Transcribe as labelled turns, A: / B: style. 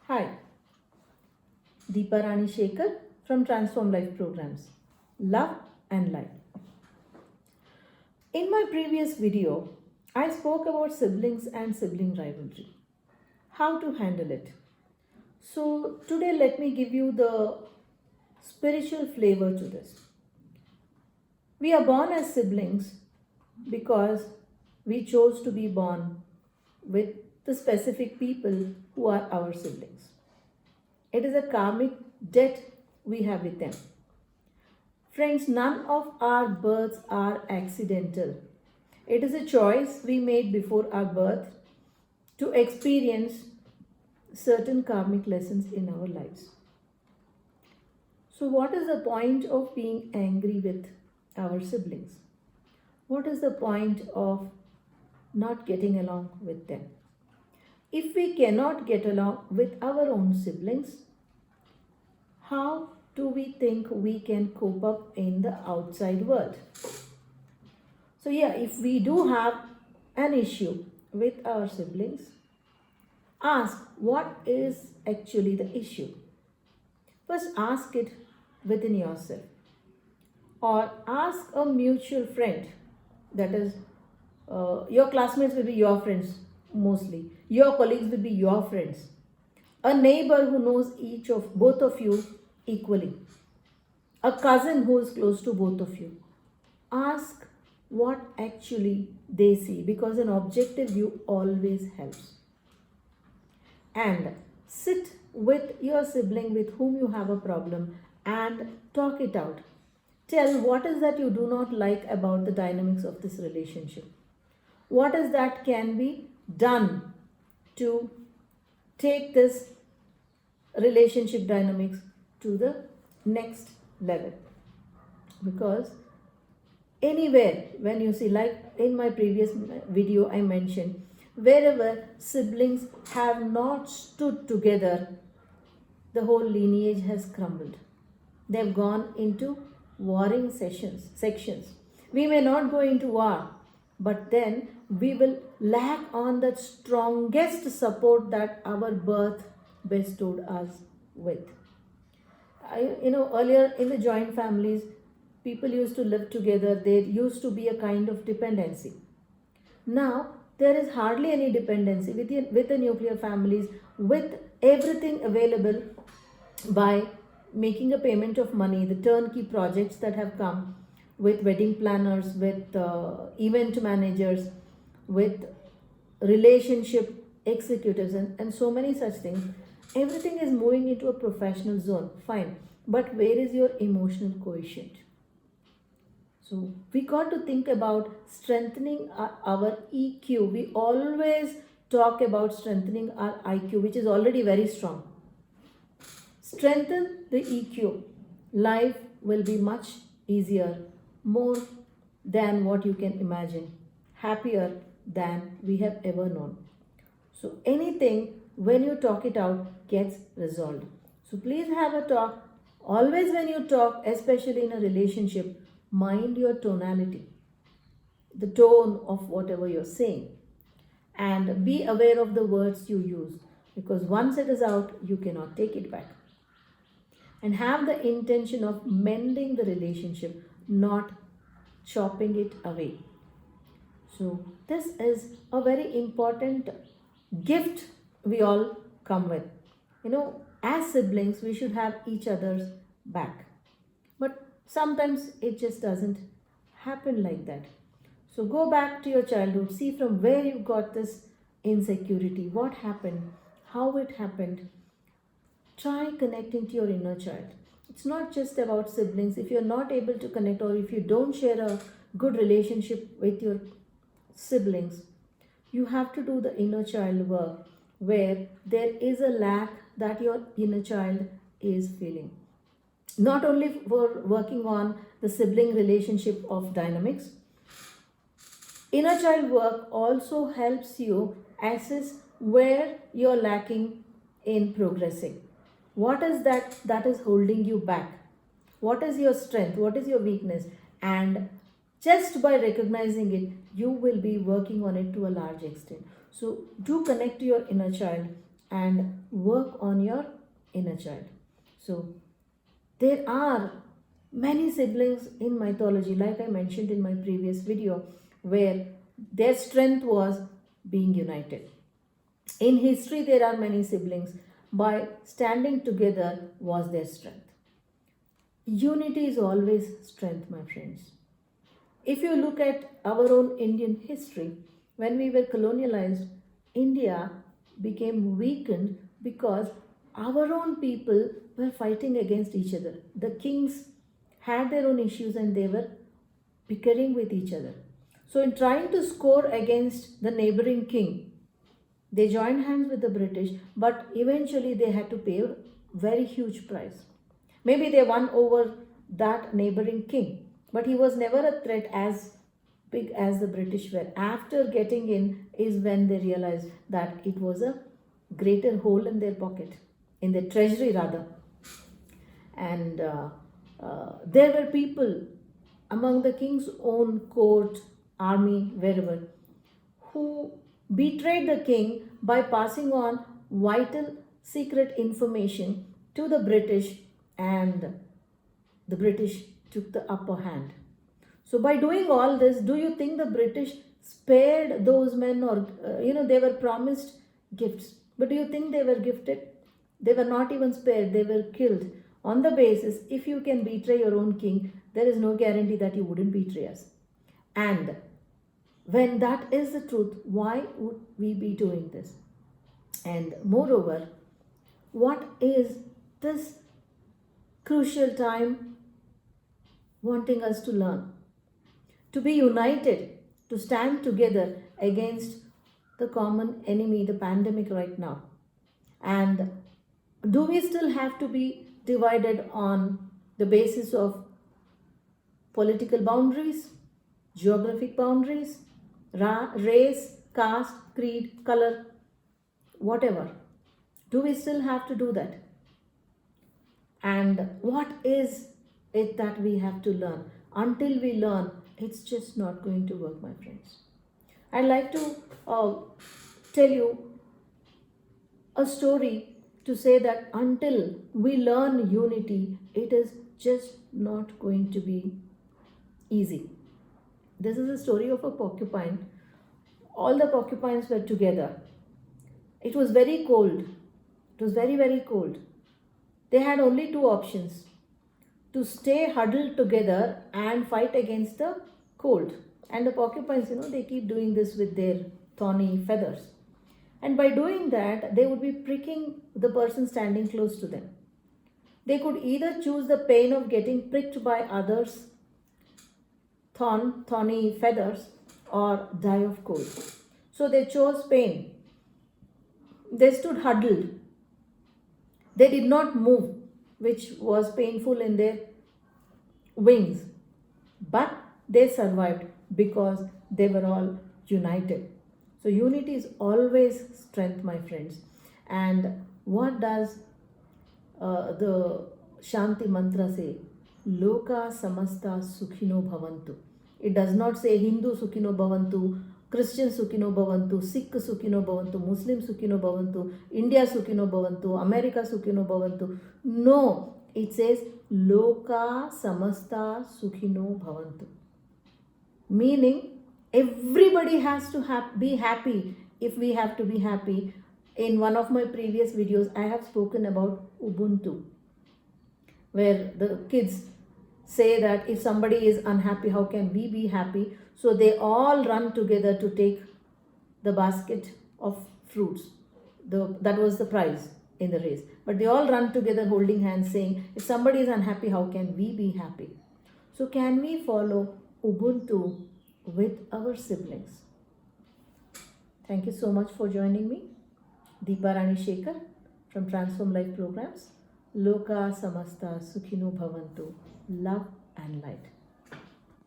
A: Hi, Deepa Rani Shekhar from Transform Life Programs. Love and Light. In my previous video, I spoke about siblings and sibling rivalry. How to handle it. So, today let me give you the spiritual flavor to this. We are born as siblings because we chose to be born with the specific people who are our siblings. It is a karmic debt we have with them. Friends, none of our births are accidental. It is a choice we made before our birth to experience certain karmic lessons in our lives. So, what is the point of being angry with our siblings? What is the point of not getting along with them? If we cannot get along with our own siblings, how do we think we can cope up in the outside world? So, yeah, if we do have an issue with our siblings, ask what is actually the issue. First, ask it within yourself, or ask a mutual friend. That is, your classmates will be your friends mostly, your colleagues will be your friends, a neighbor who knows each of both of you equally, a cousin who is close to both of you. Ask what actually they see, because an objective view always helps. And sit with your sibling with whom you have a problem and talk it out. Tell what is that you do not like about the dynamics of this relationship. What is that can be done to take this relationship dynamics to the next level? Because anywhere when you see, like in my previous video I mentioned, wherever siblings have not stood together, the whole lineage has crumbled. They've gone into warring sections. We may not go into war, but then we will lack on the strongest support that our birth bestowed us with. Earlier in the joint families, people used to live together. There used to be a kind of dependency. Now there is hardly any dependency with the nuclear families, with everything available by making a payment of money, the turnkey projects that have come with wedding planners, with event managers, with relationship executives, and so many such things. Everything is moving into a professional zone, fine. But where is your emotional quotient? So we got to think about strengthening our EQ. We always talk about strengthening our IQ, which is already very strong. Strengthen the EQ. Life will be much easier, more than what you can imagine, happier than we have ever known. So anything, when you talk it out, gets resolved. So please have a talk. Always when you talk, especially in a relationship, mind your tonality, the tone of whatever you're saying, and be aware of the words you use, because once it is out, you cannot take it back. And have the intention of mending the relationship, not chopping it away. So, this is a very important gift we all come with. As siblings, we should have each other's back. But sometimes it just doesn't happen like that. So, go back to your childhood, see from where you got this insecurity, what happened, how it happened. Try connecting to your inner child. It's not just about siblings. If you're not able to connect, or if you don't share a good relationship with your siblings, you have to do the inner child work, where there is a lack that your inner child is feeling. Not only for working on the sibling relationship of dynamics, inner child work also helps you assess where you're lacking in progressing. What is that is holding you back? What is your strength? What is your weakness? And just by recognizing it, you will be working on it to a large extent. So do connect to your inner child and work on your inner child. So, there are many siblings in mythology, like I mentioned in my previous video, where their strength was being united. In history, there are many siblings. By standing together was their strength. Unity is always strength, my friends. If you look at our own Indian history, when we were colonialized, India became weakened because our own people were fighting against each other. The kings had their own issues and they were bickering with each other. So, in trying to score against the neighboring king, they joined hands with the British, but eventually they had to pay a very huge price. Maybe they won over that neighboring king, but he was never a threat as big as the British were. After getting in, is when they realized that it was a greater hole in their pocket, in their treasury rather. And there were people among the king's own court, army, wherever, who betrayed the king by passing on vital secret information to the British, and the British took the upper hand. So, by doing all this, do you think the British spared those men, or they were promised gifts? But do you think they were gifted? They were not even spared, they were killed on the basis if you can betray your own king, there is no guarantee that you wouldn't betray us. And when that is the truth, why would we be doing this? And moreover, what is this crucial time wanting us to learn? To be united, to stand together against the common enemy, the pandemic right now. And do we still have to be divided on the basis of political boundaries, geographic boundaries, race, caste, creed, color, whatever? Do we still have to do that? And what is it that we have to learn? Until we learn, it's just not going to work, my friends. I'd like to tell you a story to say that until we learn unity, it is just not going to be easy. This is a story of a porcupine. All the porcupines were together. It was very cold. It was very, very cold. They had only two options: to stay huddled together and fight against the cold. And the porcupines, they keep doing this with their thorny feathers. And by doing that, they would be pricking the person standing close to them. They could either choose the pain of getting pricked by others' thorny feathers, or die of cold. So they chose pain. They stood huddled. They did not move, which was painful in their wings. But they survived because they were all united. So unity is always strength, my friends. And what does the Shanti mantra say? Loka samasta sukhino bhavantu. It does not say Hindu sukhino bhavantu, Christian sukhino bhavantu, Sikh sukhino bhavantu, Muslim sukhino bhavantu, India sukhino bhavantu, America sukhino bhavantu. No, it says Loka samasta sukhino bhavantu. Meaning, everybody has to be happy if we have to be happy. In one of my previous videos, I have spoken about Ubuntu, where the kids say that if somebody is unhappy, how can we be happy? So they all run together to take the basket of fruits. That was the prize in the race. But they all run together holding hands saying, if somebody is unhappy, how can we be happy? So can we follow Ubuntu with our siblings? Thank you so much for joining me. Deepa Rani Shekhar from Transform Life Programs. Loka Samasta Sukhino Bhavantu. Love and light.